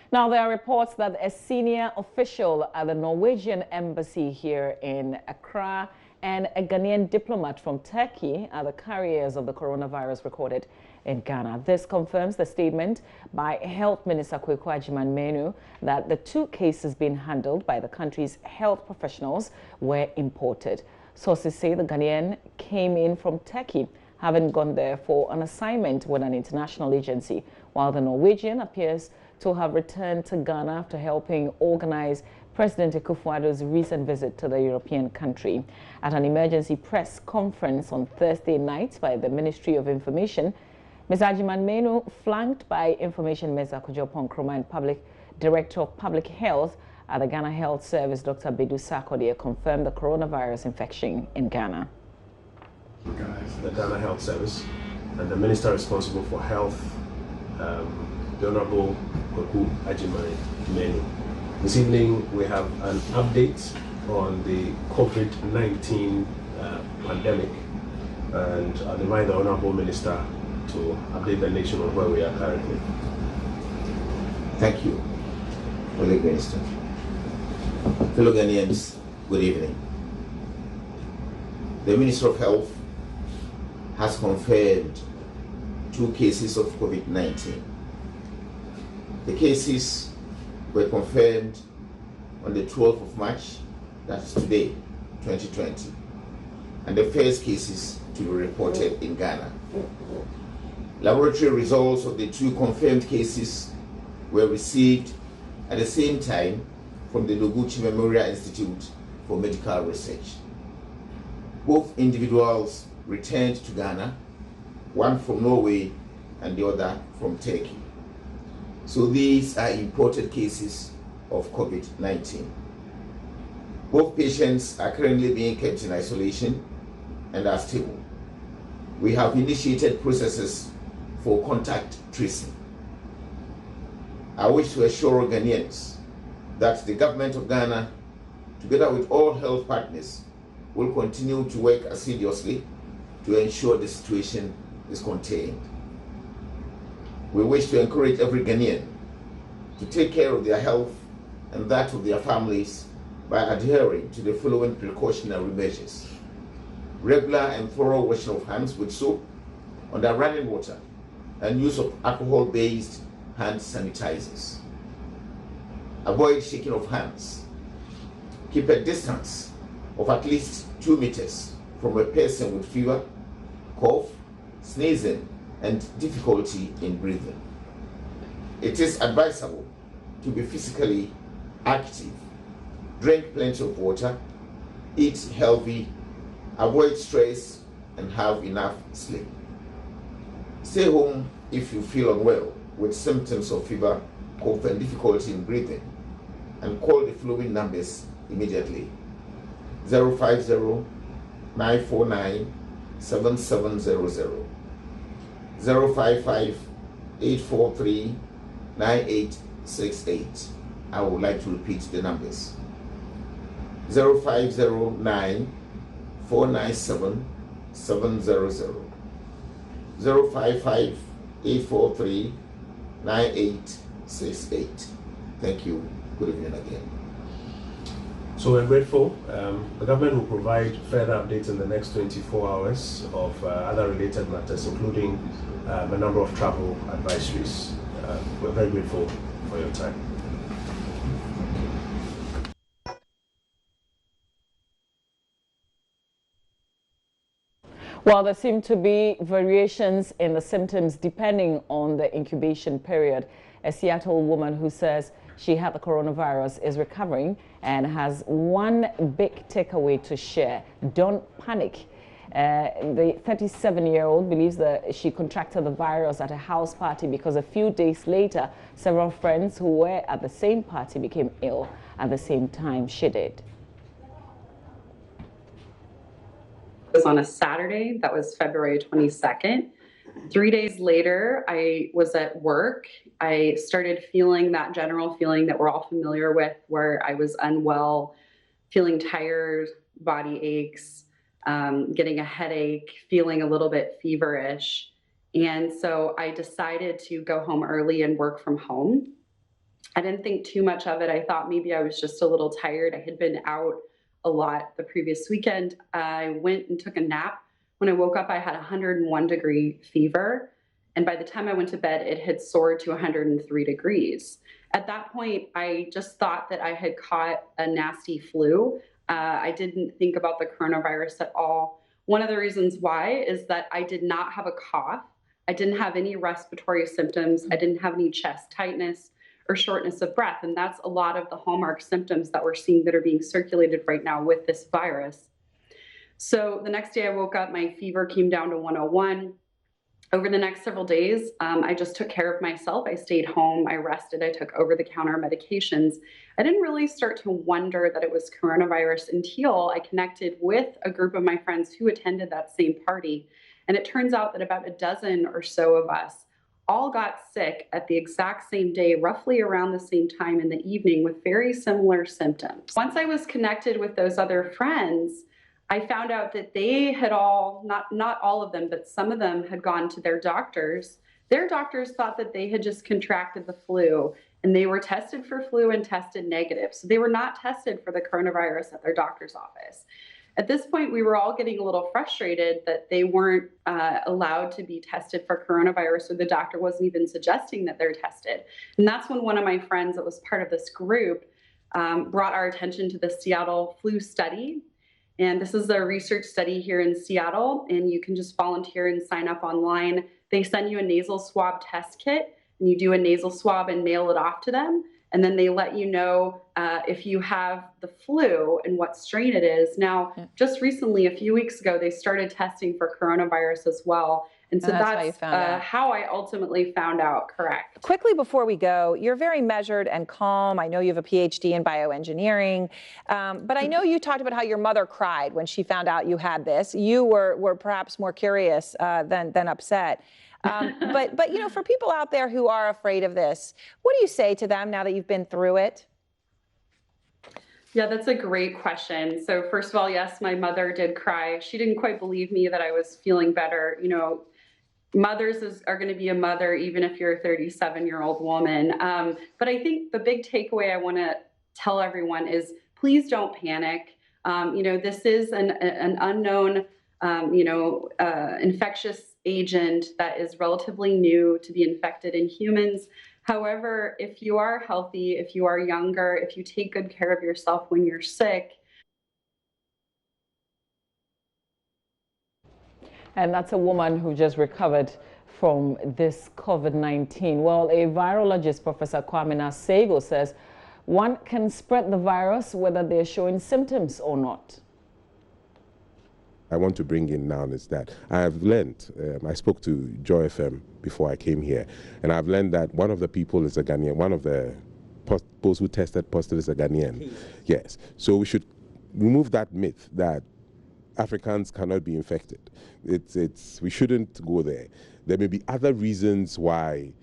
Now, there are reports that a senior official at the Norwegian embassy here in Accra and a Ghanaian diplomat from Turkey are the carriers of the coronavirus recorded in Ghana. This confirms the statement by Health Minister Kweku Agyeman-Manu that the two cases being handled by the country's health professionals were imported. Sources say the Ghanaian came in from Turkey, having gone there for an assignment with an international agency, while the Norwegian appears to have returned to Ghana after helping organize President Akufo-Addo's recent visit to the European country. At an emergency press conference on Thursday night by the Ministry of Information, Ms. Agyeman-Manu, flanked by Information Minister Kojo Ponkroma and Director of Public Health at the Ghana Health Service, Dr. Bedu Sarkodie, confirmed the coronavirus infection in Ghana. The Ghana Health Service and the Minister responsible for Health, the Honorable Kweku Agyeman-Manu. This evening we have an update on the COVID-19 pandemic, and I'll invite the Honorable Minister to update the nation on where we are currently. Thank you, Honorable Minister. Fellow Ghanaians, good evening. The Minister of Health has confirmed 2 cases of COVID-19. The cases were confirmed on the 12th of March, that's today, 2020, and the first cases to be reported in Ghana. Laboratory results of the 2 confirmed cases were received at the same time from the Noguchi Memorial Institute for Medical Research. Both individuals returned to Ghana, one from Norway and the other from Turkey. So these are imported cases of COVID-19. Both patients are currently being kept in isolation and are stable. We have initiated processes for contact tracing. I wish to assure Ghanaians that the government of Ghana, together with all health partners, will continue to work assiduously to ensure the situation is contained. We wish to encourage every Ghanaian to take care of their health and that of their families by adhering to the following precautionary measures: regular and thorough washing of hands with soap under running water and use of alcohol-based hand sanitizers. Avoid shaking of hands. Keep a distance of at least 2 meters from a person with fever, cough, sneezing, and difficulty in breathing. It is advisable to be physically active, drink plenty of water, eat healthy, avoid stress, and have enough sleep. Stay home if you feel unwell with symptoms of fever, cough, and difficulty in breathing, and call the following numbers immediately: 050-949-7700, 055-843-9868. I would like to repeat the numbers: 050-949-7700, 055-843-9868. Thank you. Good evening again. So we're grateful. The government will provide further updates in the next 24 hours of other related matters, including a number of travel advisories. We're very grateful for your time. While there seem to be variations in the symptoms depending on the incubation period, a Seattle woman who says she had the coronavirus is recovering and has one big takeaway to share: don't panic. The 37-year-old believes that she contracted the virus at a house party because a few days later, several friends who were at the same party became ill at the same time she did. It was on a Saturday, that was February 22nd. 3 days later, I was at work. I started feeling that general feeling that we're all familiar with, where I was unwell, feeling tired, body aches, getting a headache, feeling a little bit feverish. And so I decided to go home early and work from home. I didn't think too much of it. I thought maybe I was just a little tired. I had been out a lot the previous weekend. I went and took a nap. When I woke up, I had 101-degree fever. And by the time I went to bed, it had soared to 103 degrees. At that point, I just thought that I had caught a nasty flu. I didn't think about the coronavirus at all. One of the reasons why is that I did not have a cough. I didn't have any respiratory symptoms. I didn't have any chest tightness or shortness of breath. And that's a lot of the hallmark symptoms that we're seeing that are being circulated right now with this virus. So the next day I woke up, my fever came down to 101. Over the next several days, I just took care of myself. I stayed home, I rested, I took over-the-counter medications. I didn't really start to wonder that it was coronavirus until I connected with a group of my friends who attended that same party. And it turns out that about a dozen or so of us all got sick at the exact same day, roughly around the same time in the evening with very similar symptoms. Once I was connected with those other friends, I found out that they had all, not all of them, but some of them had gone to their doctors. Their doctors thought that they had just contracted the flu, and they were tested for flu and tested negative. So they were not tested for the coronavirus at their doctor's office. At this point, we were all getting a little frustrated that they weren't allowed to be tested for coronavirus, or the doctor wasn't even suggesting that they're tested. And that's when one of my friends that was part of this group brought our attention to the Seattle flu study. And this is a research study here in Seattle, and you can just volunteer and sign up online. They send you a nasal swab test kit, and you do a nasal swab and mail it off to them. And then they let you know if you have the flu and what strain it is. Now, just recently, a few weeks ago, they started testing for coronavirus as well. And so that's how I ultimately found out, correct. Quickly before we go, you're very measured and calm. I know you have a PhD in bioengineering, but I know you talked about how your mother cried when she found out you had this. You were perhaps more curious than upset. But you know, for people out there who are afraid of this, what do you say to them now that you've been through it? Yeah, that's a great question. So first of all, yes, my mother did cry. She didn't quite believe me that I was feeling better. You know, mothers are going to be a mother even if you're a 37-year-old woman. But I think the big takeaway I want to tell everyone is please don't panic. You know, this is an unknown, infectious agent that is relatively new to be infected in humans. However, if you are healthy, if you are younger, if you take good care of yourself when you're sick. And that's a woman who just recovered from this COVID-19. Well, a virologist, Professor Kwame Nasego, says one can spread the virus whether they're showing symptoms or not. I want to bring in now is that I have learned, I spoke to Joy FM before I came here, and I've learned that one of the people is a Ghanaian, one of the those who tested positive is a Ghanaian. Yes, so we should remove that myth that Africans cannot be infected. We shouldn't go there. There may be other reasons why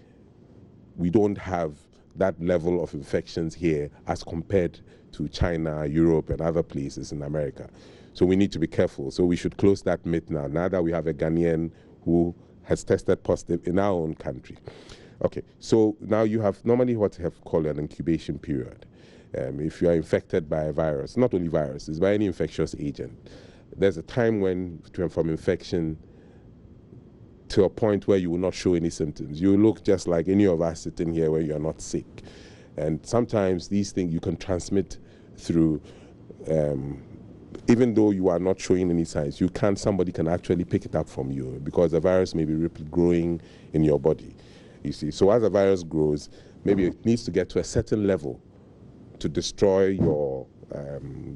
we don't have that level of infections here as compared to China, Europe, and other places in America. So we need to be careful. So we should close that myth now, now that we have a Ghanaian who has tested positive in our own country. Okay, so now you have normally what you have called an incubation period. If you are infected by a virus, not only viruses, by any infectious agent, there's a time when from infection to a point where you will not show any symptoms. You look just like any of us sitting here where you're not sick. And sometimes these things you can transmit through even though you are not showing any signs, somebody can actually pick it up from you because the virus may be growing in your body, you see. So as the virus grows, maybe it needs to get to a certain level to destroy your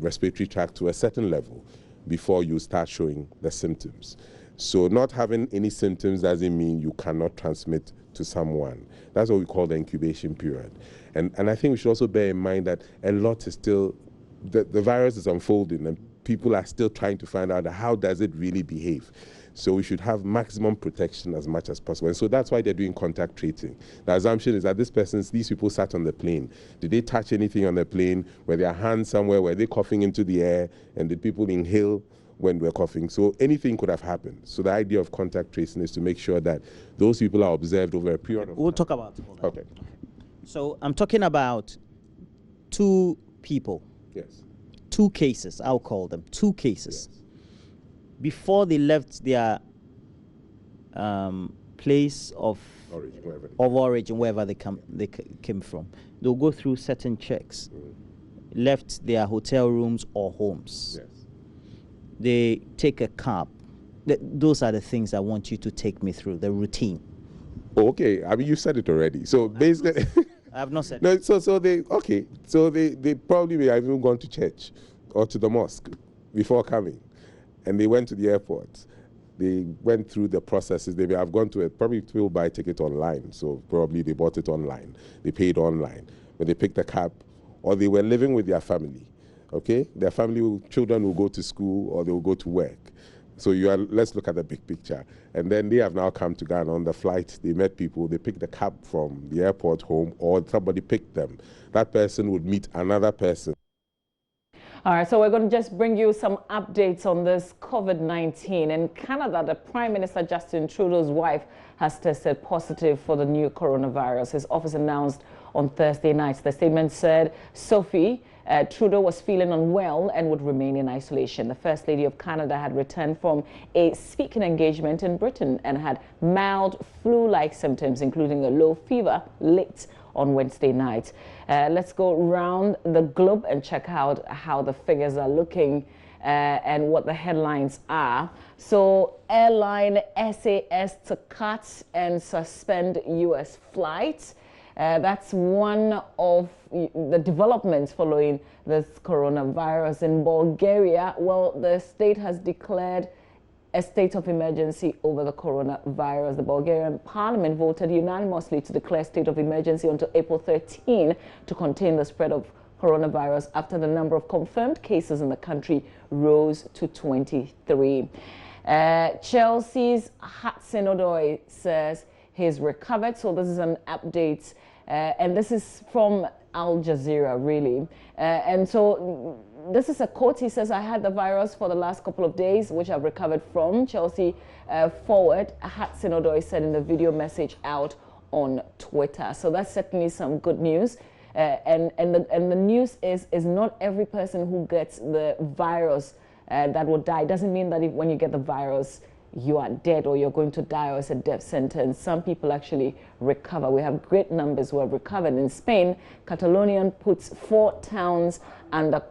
respiratory tract to a certain level before you start showing the symptoms. So not having any symptoms doesn't mean you cannot transmit to someone. That's what we call the incubation period. And I think we should also bear in mind that a lot is still, the virus is unfolding and people are still trying to find out how does it really behave. So we should have maximum protection as much as possible. And so that's why they're doing contact tracing. The assumption is that these people sat on the plane. Did they touch anything on the plane? Were their hands somewhere? Were they coughing into the air? And did people inhale when we're coughing? So anything could have happened. So the idea of contact tracing is to make sure that those people are observed over a period of time. We'll talk about it. Okay. So I'm talking about 2 people, Yes. 2 cases, I'll call them 2 cases. Yes. Before they left their place of origin, wherever they came from, they'll go through certain checks. Left their hotel rooms or homes. Yes. They take a cab. Those are the things I want you to take me through, the routine. Okay, I mean, you said it already. So basically, I have not said. No, so they probably may have even gone to church or to the mosque before coming, and they went to the airport. They went through the processes. They may have gone to it. Probably will buy a ticket online, so probably they bought it online. They paid online, but they picked a cab, or they were living with their family. Okay, their children will go to school or they will go to work. So let's look at the big picture. And then they have now come to Ghana on the flight. They met people. They picked the cab from the airport home, or somebody picked them. That person would meet another person. All right, so we're going to just bring you some updates on this COVID-19. In Canada, the Prime Minister Justin Trudeau's wife has tested positive for the new coronavirus. His office announced on Thursday night. The statement said Sophie Trudeau was feeling unwell and would remain in isolation. The First Lady of Canada had returned from a speaking engagement in Britain and had mild flu-like symptoms, including a low fever, late on Wednesday night. Let's go around the globe and check out how the figures are looking and what the headlines are. So, airline SAS to cut and suspend U.S. flights. That's one of the developments following this coronavirus. In Bulgaria, well, the state has declared a state of emergency over the coronavirus. The Bulgarian parliament voted unanimously to declare state of emergency until April 13 to contain the spread of coronavirus after the number of confirmed cases in the country rose to 23. Chelsea's Hudson Odoi says he's recovered. So this is an update, and this is from Al Jazeera, really. And so this is a quote. He says, I had the virus for the last couple of days, which I've recovered from. Chelsea forward Hudson Odoi said in the video message out on Twitter. So that's certainly some good news. And the news is not every person who gets the virus that will die. Doesn't mean that when you get the virus, you are dead or you're going to die or it's a death sentence. Some people actually recover. We have great numbers who have recovered. In Spain, Catalonia puts 4 towns under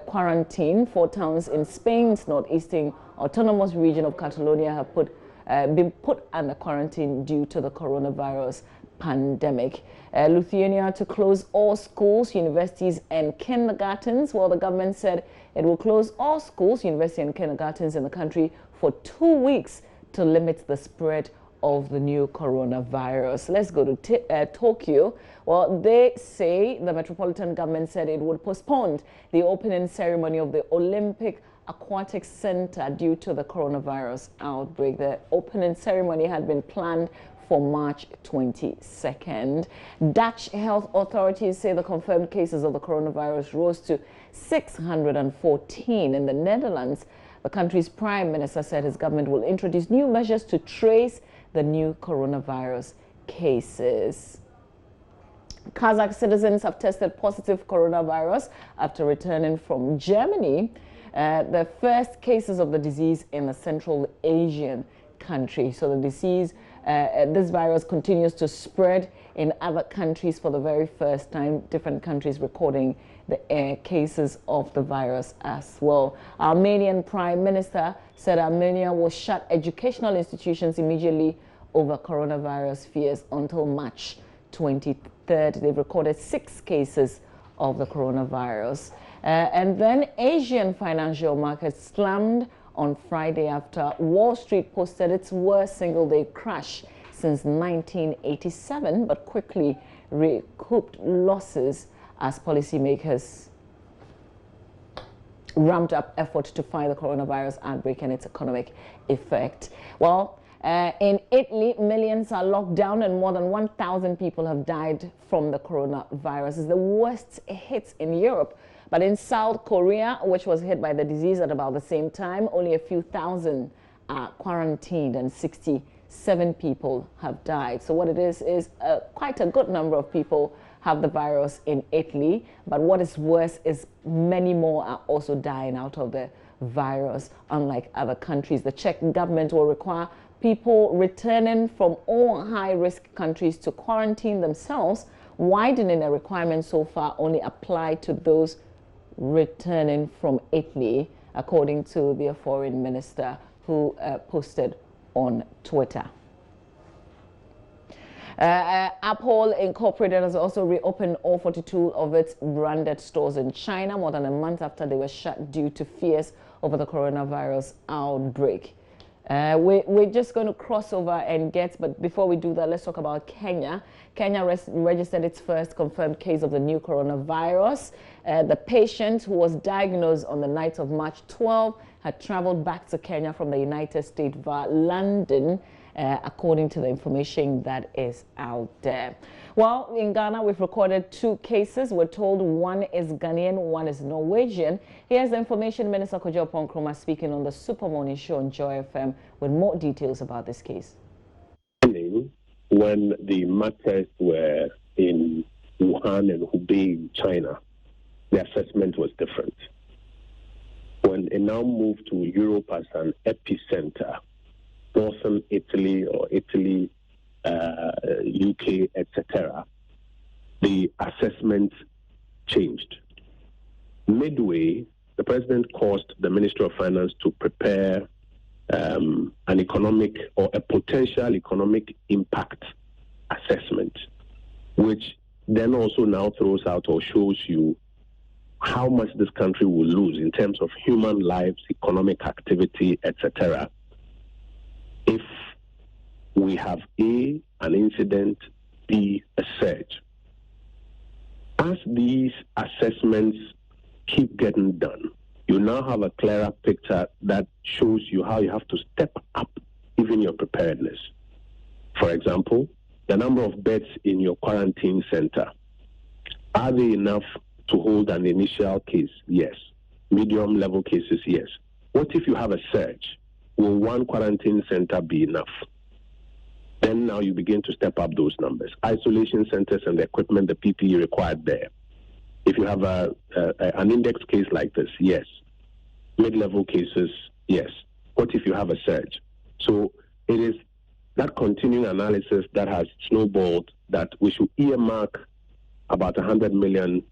quarantine. 4 towns in Spain's northeastern autonomous region of Catalonia have been put under quarantine due to the coronavirus pandemic. Lithuania to close all schools, universities and kindergartens. Well, the government said it will close all schools, universities and kindergartens in the country for 2 weeks to limit the spread of the new coronavirus. Let's go to Tokyo. Well, they say the metropolitan government said it would postpone the opening ceremony of the Olympic Aquatic Center due to the coronavirus outbreak. The opening ceremony had been planned for March 22nd. Dutch health authorities say the confirmed cases of the coronavirus rose to 614. In the Netherlands, the country's prime minister said his government will introduce new measures to trace the new coronavirus cases. Kazakh citizens have tested positive coronavirus after returning from Germany. The first cases of the disease in a Central Asian country. So the disease, this virus continues to spread in other countries for the very first time. Different countries recording the cases of the virus as well. Armenian Prime Minister said Armenia will shut educational institutions immediately over coronavirus fears until March 23rd. They've recorded 6 cases of the coronavirus. And then Asian financial markets slammed on Friday after Wall Street posted its worst single-day crash since 1987, but quickly recouped losses as policymakers ramped up effort to fight the coronavirus outbreak and its economic effect. Well, in Italy, millions are locked down and more than 1,000 people have died from the coronavirus. It's the worst hit in Europe. But in South Korea, which was hit by the disease at about the same time, only a few thousand are quarantined and 67 people have died. So what it is quite a good number of people have the virus in Italy. But what is worse is many more are also dying out of the virus, unlike other countries. The Czech government will require people returning from all high-risk countries to quarantine themselves, widening a requirement so far only applied to those returning from Italy, according to their foreign minister, who posted on Twitter. Apple Incorporated has also reopened all 42 of its branded stores in China more than a month after they were shut due to fears over the coronavirus outbreak. We're just going to cross over and but before we do that, let's talk about Kenya. Kenya registered its first confirmed case of the new coronavirus. The patient, who was diagnosed on the night of March 12, had traveled back to Kenya from the United States via London, according to the information that is out there. Well, in Ghana, we've recorded 2 cases. We're told one is Ghanaian, one is Norwegian. Here's the information Minister Kojo Ponkroma speaking on the Super Morning Show on Joy FM with more details about this case. When the matters were in Wuhan and Hubei, China, the assessment was different. When it now moved to Europe as an epicenter, northern Italy or Italy, UK, etc., the assessment changed. Midway, the president caused the Ministry of Finance to prepare an economic or a potential economic impact assessment, which then also now throws out or shows you how much this country will lose in terms of human lives, economic activity, etc., if we have A, an incident, B, a surge. As these assessments keep getting done, you now have a clearer picture that shows you how you have to step up even your preparedness. For example, the number of beds in your quarantine center. Are they enough to hold an initial case? Yes. Medium level cases? Yes. What if you have a surge? Will one quarantine center be enough? Then now you begin to step up those numbers. Isolation centers and the equipment, the PPE required there. If you have an index case like this, yes. Mid-level cases, yes. What if you have a surge? So it is that continuing analysis that has snowballed that we should earmark about $100 million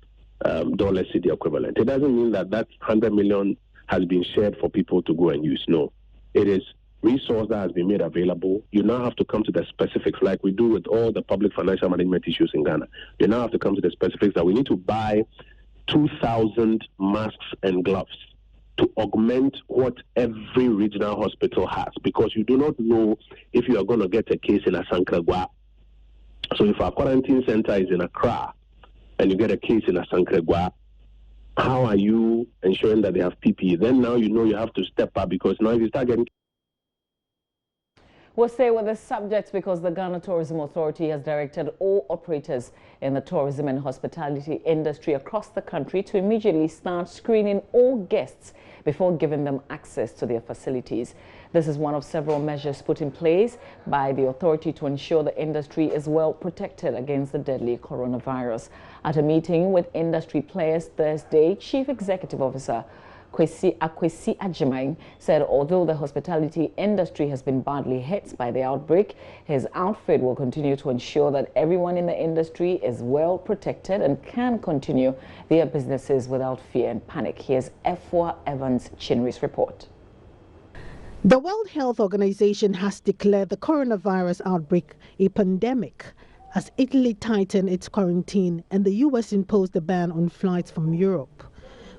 city equivalent. It doesn't mean that that $100 million has been shared for people to go and use. No. It is resource that has been made available. You now have to come to the specifics like we do with all the public financial management issues in Ghana. You now have to come to the specifics that we need to buy 2,000 masks and gloves to augment what every regional hospital has, because you do not know if you are going to get a case in Asankragwa. So if our quarantine center is in Accra and you get a case in Asankragwa, how are you ensuring that they have PPE? Then now you know you have to step up, because now if you start getting... We'll stay with the subject because the Ghana Tourism Authority has directed all operators in the tourism and hospitality industry across the country to immediately start screening all guests before giving them access to their facilities. This is one of several measures put in place by the authority to ensure the industry is well protected against the deadly coronavirus. At a meeting with industry players Thursday, Chief Executive Officer Kwesi Agyeman said although the hospitality industry has been badly hit by the outbreak, his outfit will continue to ensure that everyone in the industry is well protected and can continue their businesses without fear and panic. Here's Efwa Evans Chinri's report. The World Health Organization has declared the coronavirus outbreak a pandemic as Italy tightened its quarantine and the U.S. imposed a ban on flights from Europe.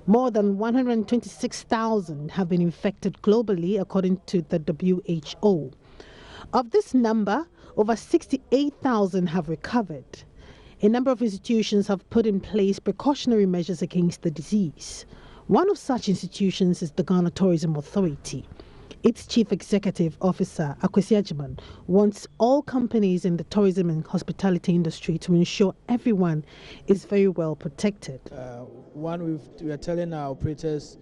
More than 126,000 have been infected globally, according to the WHO. Of this number, over 68,000 have recovered. A number of institutions have put in place precautionary measures against the disease. One of such institutions is the Ghana Tourism Authority. Its Chief Executive Officer, Kwesi Agyeman, wants all companies in the tourism and hospitality industry to ensure everyone is very well protected. We are telling our operators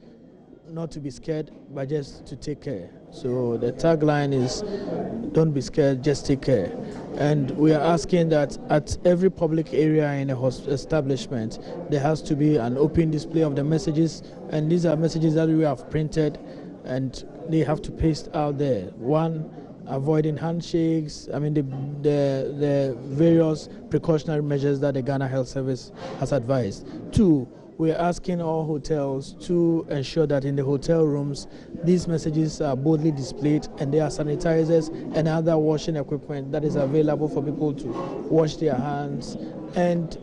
not to be scared, but just to take care. So the tagline is, don't be scared, just take care. And we are asking that at every public area in a establishment, there has to be an open display of the messages. And these are messages that we have printed, and they have to paste out there. One, avoiding handshakes, the various precautionary measures that the Ghana Health Service has advised. Two, we're asking all hotels to ensure that in the hotel rooms, these messages are boldly displayed and there are sanitizers and other washing equipment that is available for people to wash their hands and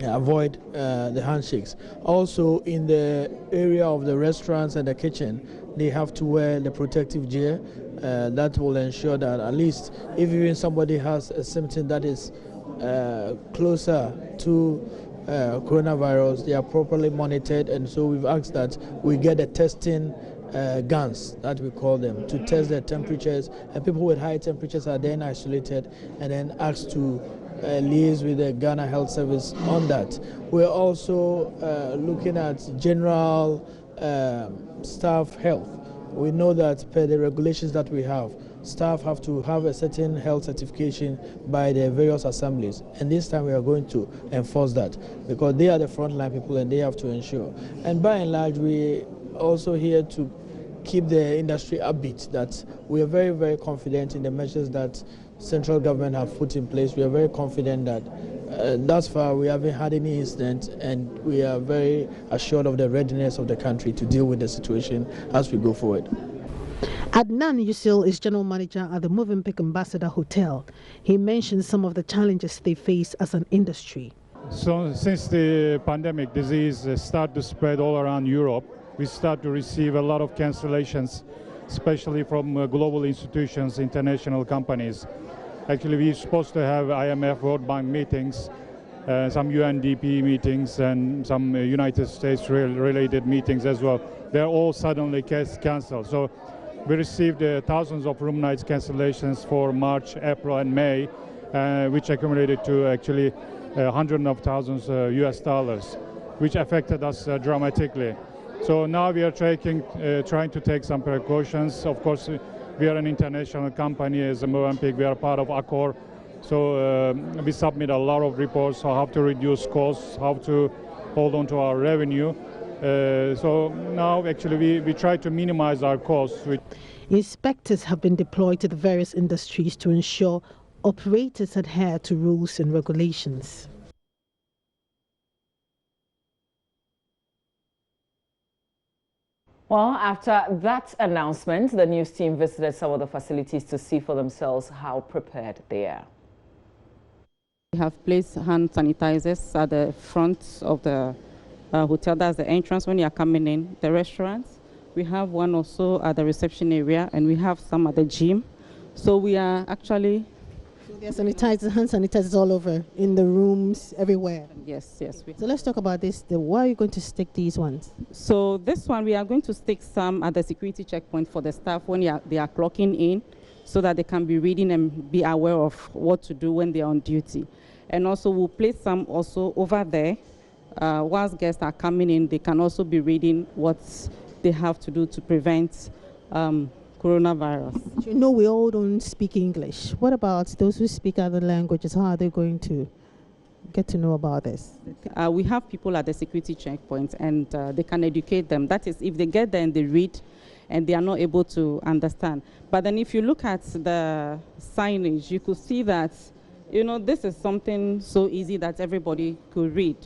avoid the handshakes. Also, in the area of the restaurants and the kitchen, they have to wear the protective gear. That will ensure that at least if even somebody has a symptom that is closer to coronavirus, they are properly monitored, and so we've asked that we get the testing guns, that we call them, to test their temperatures, and people with high temperatures are then isolated and then asked to liaise with the Ghana Health Service on that. We're also looking at general staff health. We know that per the regulations that we have, staff have to have a certain health certification by the various assemblies, and this time we are going to enforce that because they are the frontline people and they have to ensure. And by and large, we also here to keep the industry upbeat, that we are very, very confident in the measures that central government have put in place. We are very confident that thus far we haven't had any incident, and we are very assured of the readiness of the country to deal with the situation as we go forward. Adnan Yusil is general manager at the Movenpick Ambassador Hotel. He mentions some of the challenges they face as an industry. So since the pandemic disease started to spread all around Europe, we start to receive a lot of cancellations, especially from global institutions, international companies. Actually, we're supposed to have IMF World Bank meetings, some UNDP meetings, and some United States related meetings as well. They're all suddenly canceled. So we received thousands of room nights cancellations for March, April, and May, which accumulated to actually hundreds of thousands US dollars, which affected us dramatically. So now we are trying to take some precautions. Of course, we are an international company as a Movenpick. We are part of Accor. So we submit a lot of reports on how to reduce costs, how to hold on to our revenue. So now actually we try to minimize our costs. Inspectors have been deployed to the various industries to ensure operators adhere to rules and regulations. Well, after that announcement, the news team visited some of the facilities to see for themselves how prepared they are. We have placed hand sanitizers at the front of the hotel. That's the entrance when you are coming in. The restaurants, we have one also at the reception area, and we have some at the gym. So we are actually... So there are sanitizers, hand sanitizers all over, in the rooms, everywhere. Yes. So let's talk about this. Where are you going to stick these ones? So this one, we are going to stick some at the security checkpoint for the staff when they are clocking in, so that they can be reading and be aware of what to do when they are on duty. And also we'll place some also over there. Whilst guests are coming in, they can also be reading what they have to do to prevent coronavirus. You know, we all don't speak English. What about those who speak other languages? How are they going to get to know about this? We have people at the security checkpoint, and they can educate them. That is, if they get there and they read and they are not able to understand. But then if you look at the signage, you could see that, you know, this is something so easy that everybody could read.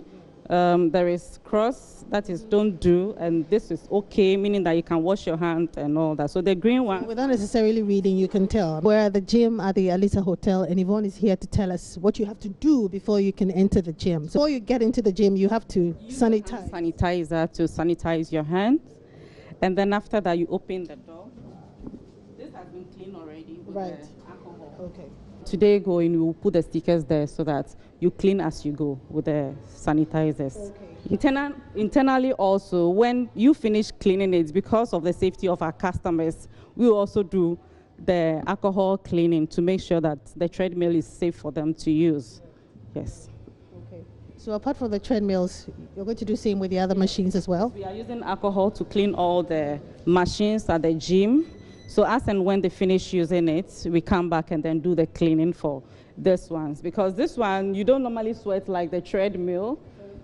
There is cross, that is don't do, and this is okay, meaning that you can wash your hands and all that. So the green one... Without necessarily reading, you can tell. We're at the gym at the Alisa Hotel, and Yvonne is here to tell us what you have to do before you can enter the gym. So before you get into the gym, you have to sanitize. Sanitizer to sanitize your hands. And then after that, you open the door. This has been cleaned already with the alcohol. Okay. Today going, we will put the stickers there so that you clean as you go with the sanitizers. Okay. Internally also, when you finish cleaning it, because of the safety of our customers, we will also do the alcohol cleaning to make sure that the treadmill is safe for them to use. Yes. Okay. So apart from the treadmills, you're going to do the same with the other machines as well? We are using alcohol to clean all the machines at the gym. So as and when they finish using it, we come back and then do the cleaning for this ones. Because this one, you don't normally sweat like the treadmill.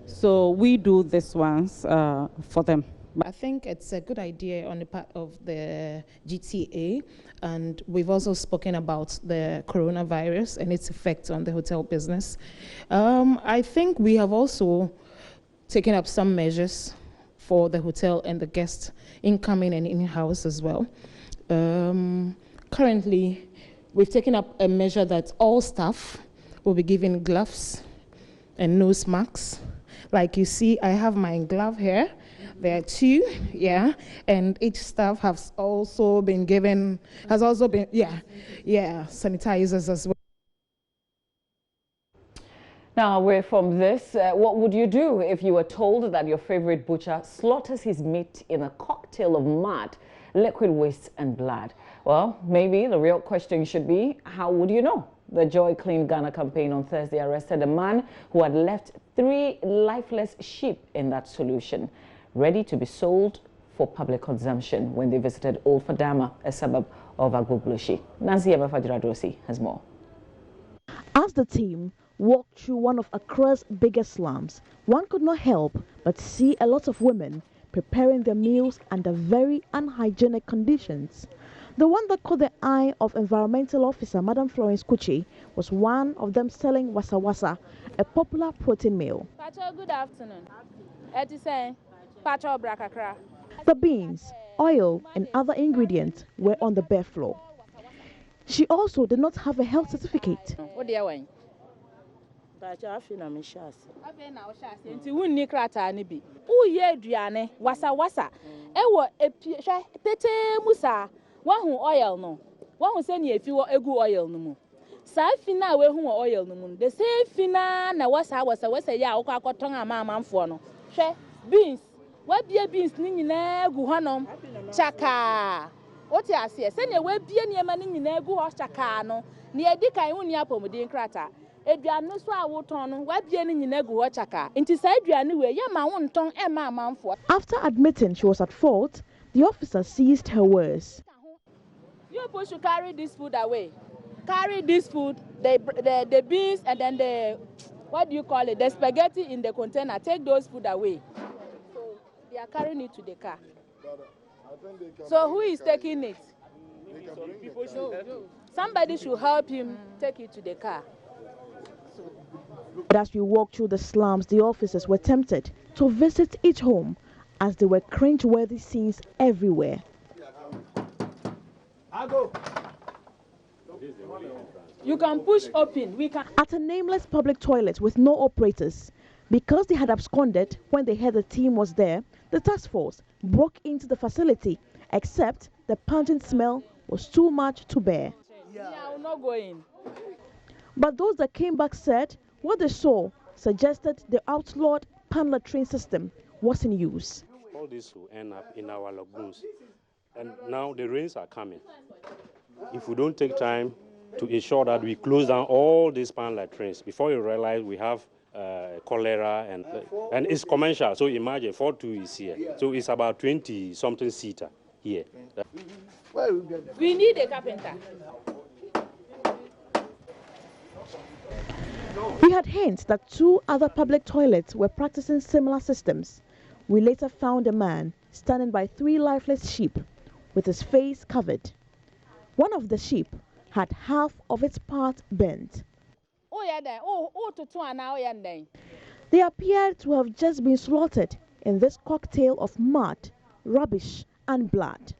So we do this ones for them. I think it's a good idea on the part of the GTA, and we've also spoken about the coronavirus and its effects on the hotel business. I think we have also taken up some measures for the hotel and the guests incoming and in-house as well. Currently, we've taken up a measure that all staff will be given gloves and nose masks. Like you see, I have my glove here. There are two, yeah, and each staff has also been given, sanitizers as well. Now, away from this, what would you do if you were told that your favorite butcher slaughters his meat in a cocktail of mud, liquid waste and blood? Well, maybe the real question should be, how would you know? The Joy Clean Ghana campaign on Thursday arrested a man who had left 3 lifeless sheep in that solution, ready to be sold for public consumption when they visited Old Fadama, a suburb of Agbogboshi. Nancy Abafajiradosi has more. As the team walked through one of Accra's biggest slums, one could not help but see a lot of women preparing their meals under very unhygienic conditions. The one that caught the eye of Environmental Officer Madam Florence Kuchi was one of them selling wasa wasa, a popular protein meal. Pacho, good afternoon. Edison, Pacho Brakakra. The beans, oil and other ingredients were on the bare floor. She also did not have a health certificate. What do you want? Wasa wasa. Ewo tete musa. Wahu oil no. Wahu se ni efi wo egu oil no mu. Sa fina we hu oil no mu. The same fina na wasa ya akọ akoton ama amanfo no. Hwe beans. Wa bie beans ni nyina egu honom. Chaka. Oti ase se ne wa bie niema ni nyina egu ho chaka no. Ne edi kan hu ni apomuden krata. Eduane so awoton no wa bie ni nyina egu ho chaka. Nti sa eduane we ya ma wonton e ma amanfo. After admitting she was at fault, the officer seized her words. You people should carry this food away. Carry this food, the beans, and then the, what do you call it, the spaghetti in the container. Take those food away. So they are carrying it to the car. So who is taking it? Somebody should help him take it to the car. But as we walked through the slums, the officers were tempted to visit each home as there were cringe-worthy scenes everywhere. You can push open. We can. At a nameless public toilet with no operators, because they had absconded when they heard the team was there, the task force broke into the facility, except the pungent smell was too much to bear. Yeah, I'm not going. But those that came back said what they saw suggested the outlawed pan latrine system was in use. All this will end up in our lagoons. And now the rains are coming. If we don't take time to ensure that we close down all these pan latrines, before you realize we have cholera and it's commercial. So imagine 42 is here. So it's about 20-something seater here. We need a carpenter. We had hints that 2 other public toilets were practicing similar systems. We later found a man standing by 3 lifeless sheep with his face covered. One of the sheep had half of its part burnt. They appeared to have just been slaughtered in this cocktail of mud, rubbish and blood.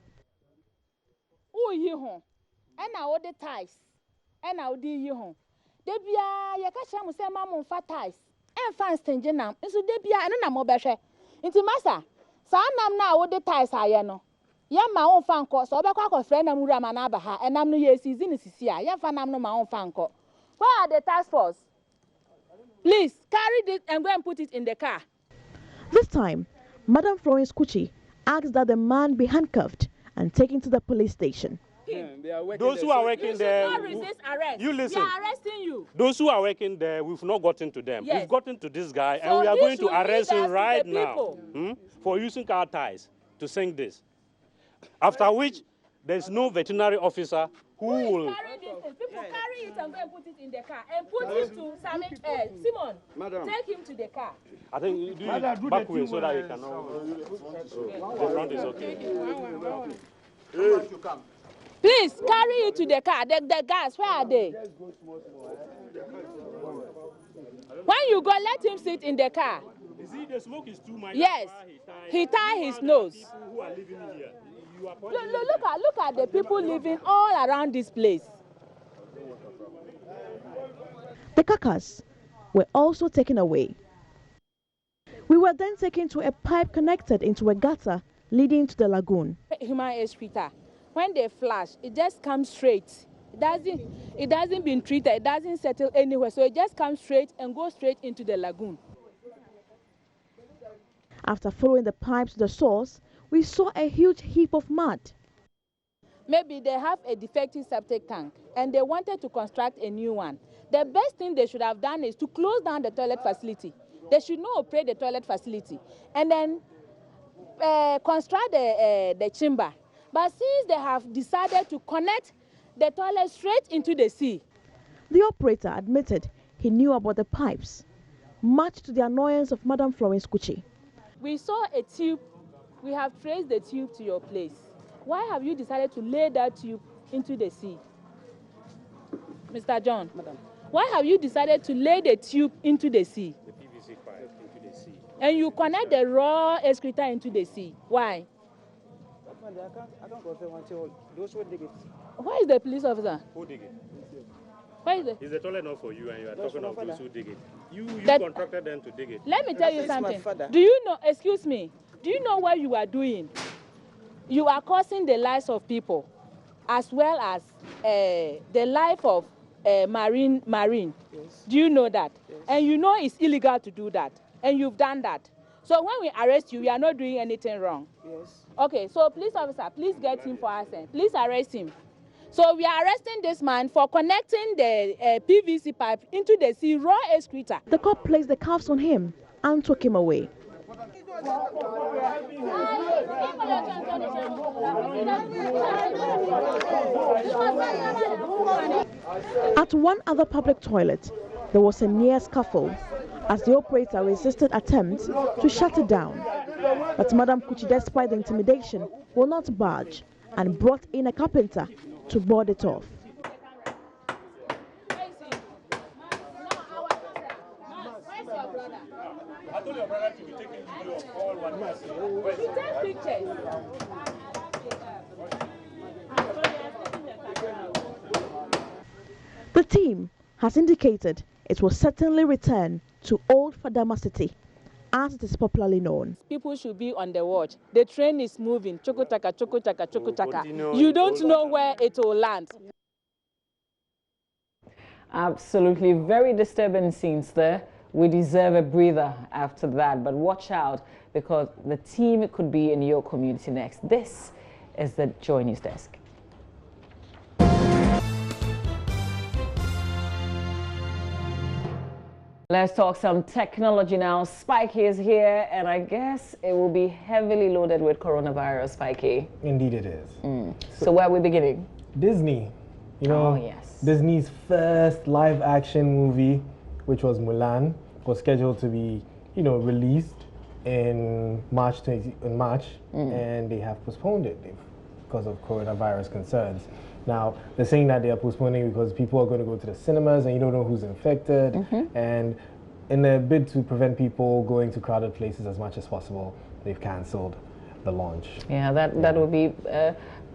Ya ma on fanko so be kwa friend na mura ma na aba ha enam no ye season sisi a ya fa nam no ma on fanko. Where are the task force? Please carry this and go and put it in the car. This time, Madam Florence Kuchi asked that the man be handcuffed and taken to the police station. working. They are working. Those who are working there, You should not resist arrest. you listen. We are arresting you. Those who are working there, we've not gotten to them. Yes. We've gotten to this guy, So and we are he going to should arrest lead us him to right the now people. for using car ties to sing this. After which, there's no veterinary officer who will. People carry it and go and put it in the car and put it to Simon. Madam. Take him to the car. I think you do it back way so that he cannot. The front is okay. Please carry it to the car. The guys, where are they? When you go, let him sit in the car. You see, the smoke is too much. Yes, he tie his nose. People who are living here. Look at the people living all around this place. The carcass were also taken away. We were then taken to a pipe connected into a gutter leading to the lagoon. Human excreta, when they flash, it just comes straight. It doesn't been treated, it doesn't settle anywhere, so it just comes straight and goes straight into the lagoon. After following the pipes to the source, we saw a huge heap of mud. Maybe they have a defective septic tank and they wanted to construct a new one. The best thing they should have done is to close down the toilet facility. They should not operate the toilet facility and then construct the chamber. But since they have decided to connect the toilet straight into the sea. The operator admitted he knew about the pipes, much to the annoyance of Madam Florence Kuchi. We saw a tube. We have traced the tube to your place. Why have you decided to lay that tube into the sea? Mr. John, Madam. Why have you decided to lay the tube into the sea? The PVC pipe into the sea. And you connect the raw excreta into the sea. Why? I can't confirm until those who dig it. Where is the police officer? Who dig it? Where is it? Is the toilet not for you and you are talking of those who dig it? You contracted them to dig it. Let me tell you something. Do you know, excuse me, do you know what you are doing? You are causing the lives of people as well as the life of marine. Yes. Do you know that? Yes. And you know it's illegal to do that. And you've done that. So when we arrest you, we are not doing anything wrong. Yes. Okay, so police officer, please get him for us. Please arrest him. So we are arresting this man for connecting the PVC pipe into the sea raw excreta. The cop placed the cuffs on him and took him away. At one other public toilet, there was a near scuffle as the operator resisted attempts to shut it down. But Madam Kuchi, despite the intimidation, will not budge and brought in a carpenter to board it off. I told your brother to be taking video of all what Take pictures. The team has indicated it will certainly return to Old Fadama City, as it is popularly known. People should be on the watch. The train is moving. Chokotaka, chokotaka, chokotaka. You don't know where it will land. Absolutely. Very disturbing scenes there. We deserve a breather after that. But watch out, because the team could be in your community next. This is the Joy News Desk. Let's talk some technology now. Spikey is here, and I guess it will be heavily loaded with coronavirus, Spikey. Indeed it is. So where are we beginning? Disney. You know, oh, yes. Disney's first live-action movie, which was Mulan, was scheduled to be, released in March, and they have postponed it because of coronavirus concerns. Now, they're saying that they are postponing because people are going to go to the cinemas and you don't know who's infected. And in a bid to prevent people going to crowded places as much as possible, they've cancelled the launch. Yeah, that will be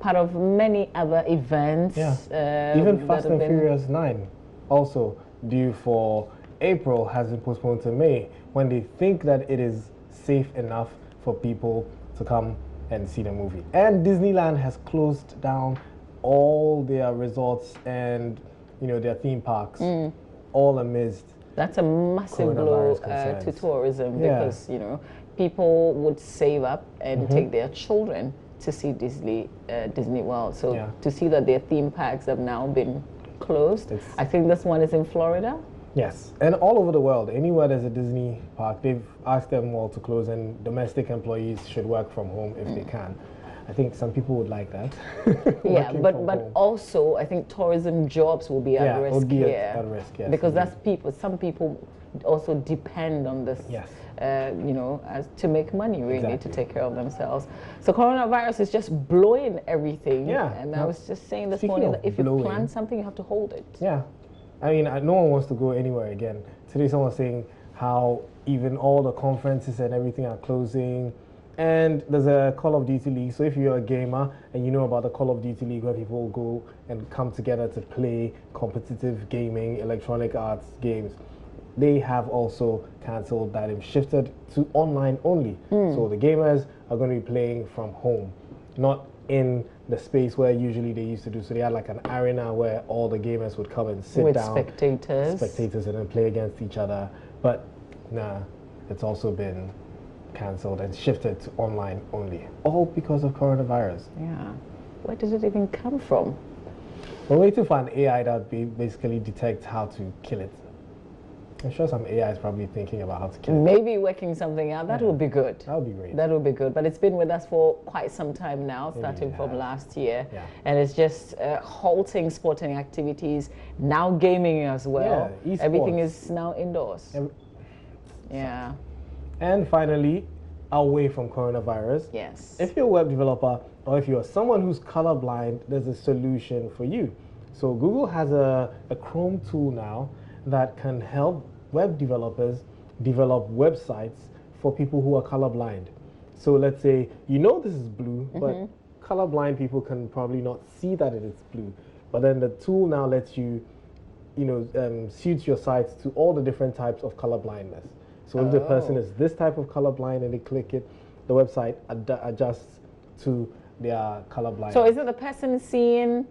part of many other events. Yeah. Even Fast and Furious 9, also due for April, has been postponed to May, when they think that it is safe enough for people to come and see the movie. And Disneyland has closed down all their resorts and their theme parks, all amidst. That's a massive blow to tourism, because people would save up and take their children to see Disney World. So to see that their theme parks have now been closed. I think this one is in Florida. Yes, and all over the world, anywhere there's a Disney park, they've asked them all to close, and domestic employees should work from home if they can. I think some people would like that. Yeah, but also I think tourism jobs will be at risk here. At risk, yes, because that's people. Some people also depend on this. Yes. You know, to make money really, to take care of themselves. So coronavirus is just blowing everything. Yeah. And I was just saying this morning that if you plan something, you have to hold it. Yeah. I mean, no one wants to go anywhere again. Today someone was saying how even all the conferences and everything are closing. And there's a Call of Duty League, so if you're a gamer and you know about the Call of Duty League where people go and come together to play competitive gaming, electronic arts games, they have also cancelled that and shifted to online only. So the gamers are going to be playing from home, not in the space where usually they used to do. So they had like an arena where all the gamers would come and sit down. With spectators. And then play against each other. But nah, it's also been cancelled and shifted to online only, all because of coronavirus. Yeah. Where does it even come from? We're waiting for an AI that basically detects how to kill it. I'm sure some AI is probably thinking about how to kill it. Maybe working something out. That would be good. That would be great. That would be good. But it's been with us for quite some time now, starting from last year. And it's just halting sporting activities, now gaming as well. Yeah, everything is now indoors. Yeah. And finally, away from coronavirus. Yes. If you're a web developer or if you're someone who's colorblind, there's a solution for you. So Google has a Chrome tool now that can help web developers develop websites for people who are colorblind. So let's say you know this is blue, but colorblind people can probably not see that it is blue. But then the tool now lets you, suit your sites to all the different types of colorblindness. So if the person is this type of colorblind and they click it, the website adjusts to their colorblind. So is it the person seeing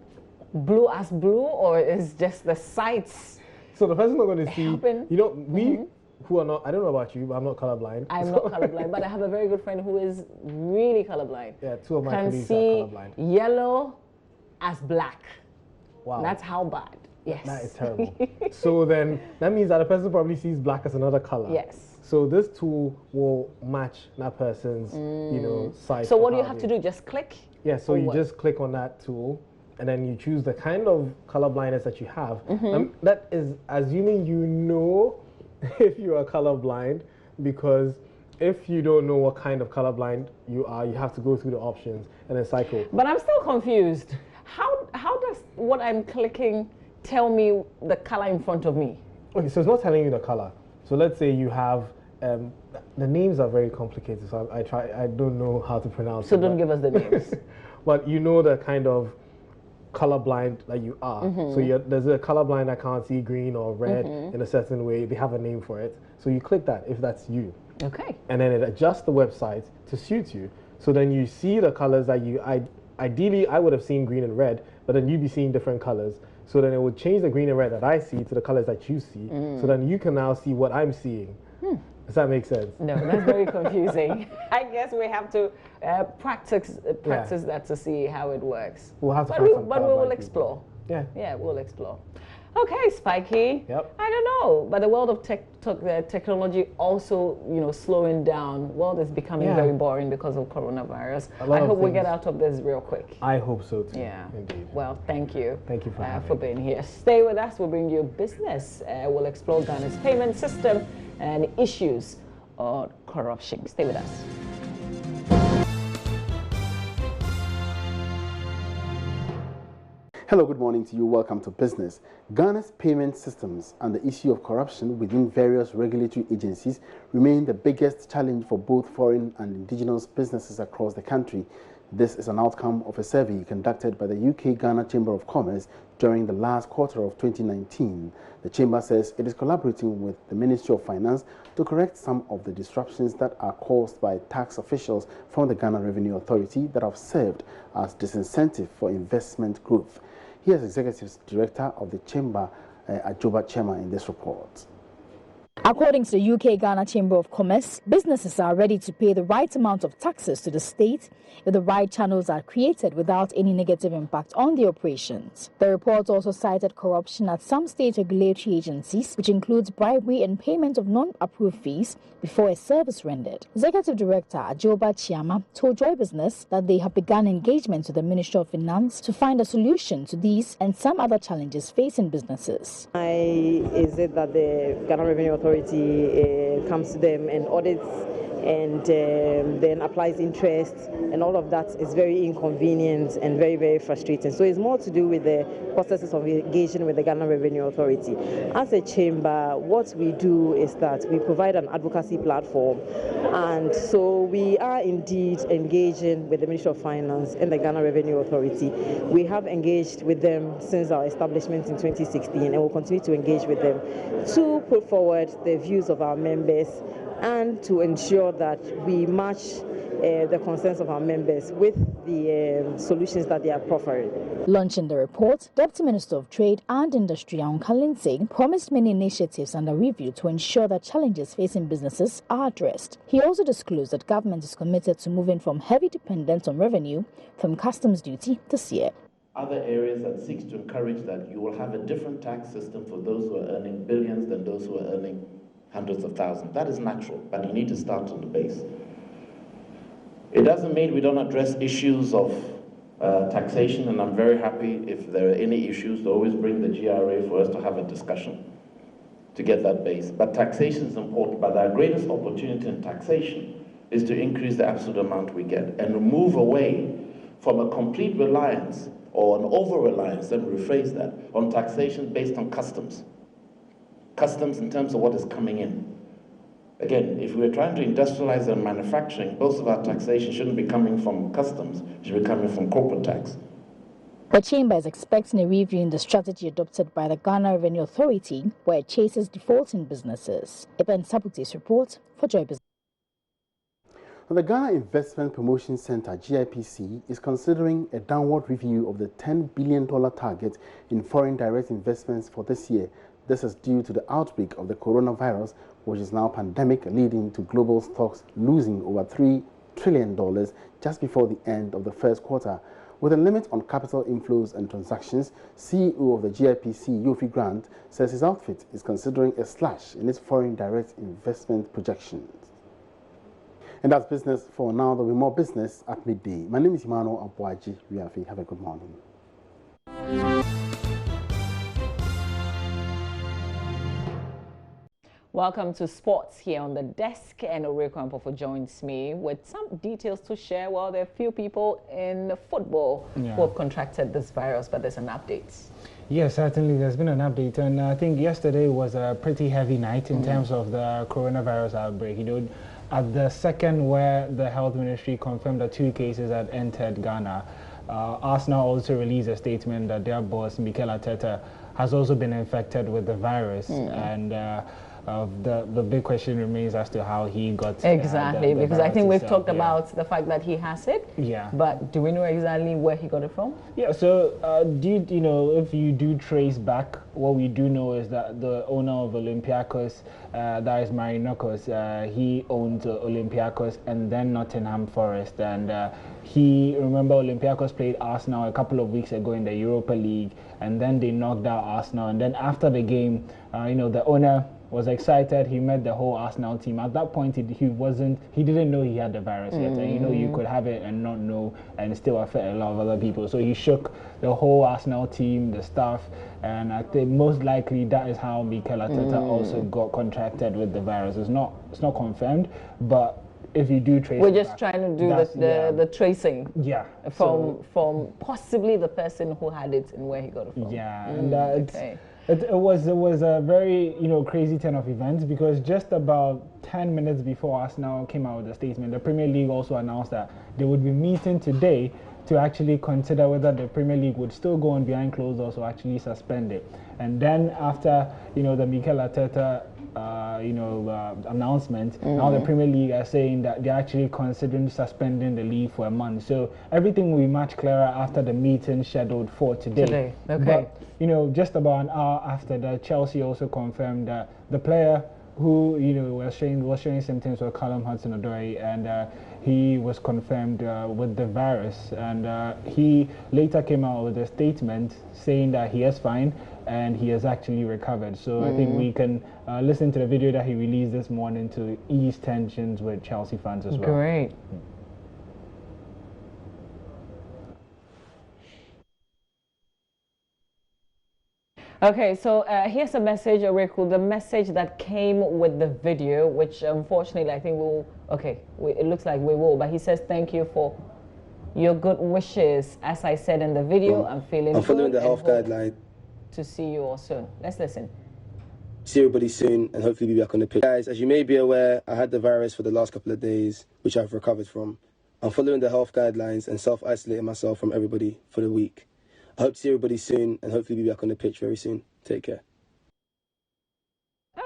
blue as blue, or is just the sites? So the person's not going to see, we who are not, I don't know about you, but I'm not colorblind. I'm not colorblind, but I have a very good friend who is really colorblind. Yeah, two of my colleagues are colorblind. Yellow as black. Wow. That's how bad. Yes. That is terrible. So then that means that a person probably sees black as another color. Yes. So this tool will match that person's, site. So what do you have to do? Just click? Yeah, so you just click on that tool and then you choose the kind of color blindness that you have. That is assuming you know if you are colorblind, because if you don't know what kind of colorblind you are, you have to go through the options and then cycle. But I'm still confused. How does what I'm clicking tell me the color in front of me? Okay, so it's not telling you the color. So let's say you have, the names are very complicated, so I don't know how to pronounce it. So don't give us the names. But you know the kind of colorblind that you are. So there's a colorblind that can't see green or red in a certain way. They have a name for it. So you click that if that's you. Okay. And then it adjusts the website to suit you. So then you see the colors that ideally I would have seen green and red, but then you'd be seeing different colors. So then it would change the green and red that I see to the colors that you see. So then you can now see what I'm seeing. Does that make sense? No, that's very confusing. I guess we have to practice that to see how it works. We'll have to but we will explore. Yeah. Yeah, we'll explore. Okay, Spiky. Yep. I don't know, but the world of technology also, slowing down. World is becoming very boring because of coronavirus. I hope we get out of this real quick. I hope so too. Yeah. Indeed. Well, thank you. Thank you for being here. Stay with us. We'll bring you business. We'll explore Ghana's payment system and issues on corruption. Stay with us. Hello, good morning to you. Welcome to Business. Ghana's payment systems and the issue of corruption within various regulatory agencies remain the biggest challenge for both foreign and indigenous businesses across the country. This is an outcome of a survey conducted by the UK-Ghana Chamber of Commerce during the last quarter of 2019. The Chamber says it is collaborating with the Ministry of Finance to correct some of the disruptions that are caused by tax officials from the Ghana Revenue Authority that have served as disincentive for investment growth. Here's Executive Director of the Chamber, Ajoba Chema, in this report. According to the UK-Ghana Chamber of Commerce, businesses are ready to pay the right amount of taxes to the state if the right channels are created without any negative impact on the operations. The report also cited corruption at some state regulatory agencies, which includes bribery and payment of non-approved fees before a service rendered. Executive Director Ajoba Chiama told Joy Business that they have begun engagement with the Ministry of Finance to find a solution to these and some other challenges facing businesses. Why is it that the Ghana Revenue Authority comes to them and audits and then applies interest, and all of that is very inconvenient and very, very frustrating. So it's more to do with the processes of engaging with the Ghana Revenue Authority. As a chamber, what we do is that we provide an advocacy platform, and so we are indeed engaging with the Ministry of Finance and the Ghana Revenue Authority. We have engaged with them since our establishment in 2016 and will continue to engage with them to put forward the views of our members and to ensure that we match the concerns of our members with the solutions that they are proffering. Launching the report, Deputy Minister of Trade and Industry Aunka Lindsay promised many initiatives under review to ensure that challenges facing businesses are addressed. He also disclosed that government is committed to moving from heavy dependence on revenue from customs duty this year. Other areas that seeks to encourage that you will have a different tax system for those who are earning billions than those who are earning hundreds of thousands. That is natural, but you need to start on the base. It doesn't mean we don't address issues of taxation, and I'm very happy if there are any issues to always bring the GRA for us to have a discussion to get that base. But taxation is important, but our greatest opportunity in taxation is to increase the absolute amount we get and move away from a complete reliance or an over-reliance, let me rephrase that, on taxation based on customs. Customs in terms of what is coming in. Again, if we're trying to industrialize our manufacturing, most of our taxation shouldn't be coming from customs, it should be coming from corporate tax. The Chamber is expecting a review in the strategy adopted by the Ghana Revenue Authority, where it chases defaulting businesses. Eben Sabute's report for Joy Business. The Ghana Investment Promotion Center, GIPC, is considering a downward review of the $10 billion target in foreign direct investments for this year. This is due to the outbreak of the coronavirus, which is now pandemic, leading to global stocks losing over $3 trillion just before the end of the first quarter. With a limit on capital inflows and transactions, CEO of the GIPC, Yofi Grant, says his outfit is considering a slash in its foreign direct investment projections. And that's business for now. There will be more business at midday. My name is Emmanuel Abuaji. Have a good morning. Welcome to Sports here on the desk, and Ore Kwampofu joins me with some details to share. Well, there are a few people in football who have contracted this virus, but there's an update. Yes, certainly there's been an update, and I think yesterday was a pretty heavy night in terms of the coronavirus outbreak. You know, at the second where the health ministry confirmed that 2 cases had entered Ghana, Arsenal also released a statement that their boss, Mikel Arteta, has also been infected with the virus, and the big question remains as to how he got exactly, because I think we've talked yeah. about the fact that he has it. Yeah. But do we know exactly where he got it from? Yeah. So, you know, if you do trace back, what we do know is that the owner of Olympiacos, that is Marinakos, he owns Olympiacos and then Nottingham Forest, and remember Olympiacos played Arsenal a couple of weeks ago in the Europa League, and then they knocked out Arsenal, and then after the game, you know, the owner was excited. He met the whole Arsenal team. At that point, he didn't know he had the virus yet, and you know, you could have it and not know and still affect a lot of other people. So he shook the whole Arsenal team, the staff, and I think most likely that is how Mikel Arteta also got contracted with the virus. It's not confirmed, but if you do trace, we're just trying to do the tracing. Yeah. From possibly the person who had it and where he got it from. Yeah, and it was a very, you know, crazy turn of events, because just about 10 minutes before Arsenal came out with a statement, the Premier League also announced that they would be meeting today to actually consider whether the Premier League would still go on behind closed doors or actually suspend it. And then after, you know, the Mikel Arteta announcement, now the Premier League are saying that they're actually considering suspending the league for a month. So everything will be much clearer after the meeting scheduled for today. Okay. But, you know, just about an hour after that, Chelsea also confirmed that the player who was showing symptoms were Callum Hudson-Odoi, and he was confirmed with the virus, and he later came out with a statement saying that he is fine and he has actually recovered. So I think we can listen to the video that he released this morning to ease tensions with Chelsea fans as well. Great. Okay, so here's a message, Oriku, the message that came with the video, which unfortunately I think it looks like we will, but he says, thank you for your good wishes. As I said in the video, I'm feeling I'm following good the health guideline. To see you all soon. Let's listen. See everybody soon and hopefully be back on the pitch. Guys, as you may be aware, I had the virus for the last couple of days, which I've recovered from. I'm following the health guidelines and self-isolating myself from everybody for the week. I hope to see everybody soon and hopefully be back on the pitch very soon. Take care.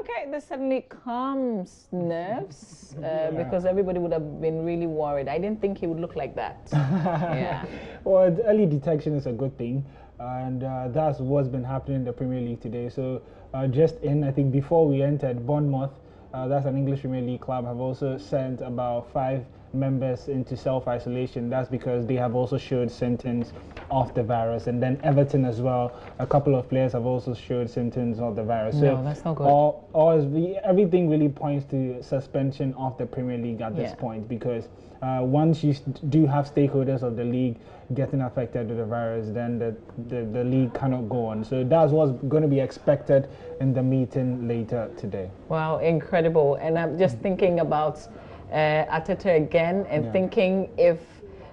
Okay, this suddenly calms nerves because everybody would have been really worried. I didn't think he would look like that. Yeah. Well, early detection is a good thing, and that's what's been happening in the Premier League today. So I think before we entered, Bournemouth, that's an English Premier League club, have also sent about 5 members into self-isolation. That's because they have also showed symptoms of the virus, and then Everton as well, a couple of players have also showed symptoms of the virus. No, that's not good. Everything really points to suspension of the Premier League at this point, because once you do have stakeholders of the league getting affected with the virus, then the league cannot go on. So that's what's going to be expected in the meeting later today. Wow, incredible. And I'm just thinking about Arteta again, and thinking if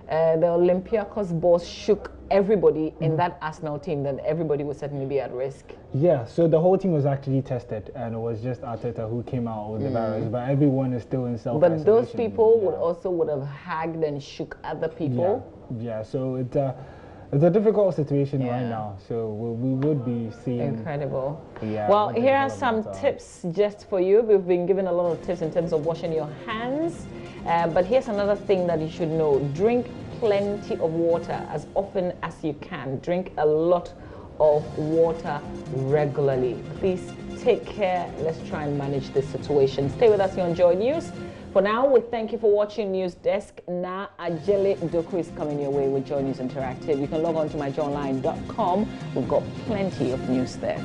the Olympiacos boss shook everybody in that Arsenal team, then everybody would certainly be at risk. Yeah, so the whole team was actually tested, and it was just Arteta who came out with the virus, but everyone is still in self-isolation. But those people would have hugged and shook other people. Yeah, so it's a difficult situation right now, so we would be seeing... Incredible. Well, here are some tips just for you. We've been given a lot of tips in terms of washing your hands, but here's another thing that you should know. Drink plenty of water as often as you can. Drink a lot of water regularly. Please take care. Let's try and manage this situation. Stay with us here on Joy News. For now, we thank you for watching News Desk. Na Ajele Doku is coming your way with Joy News Interactive. You can log on to myjoyonline.com. We've got plenty of news there.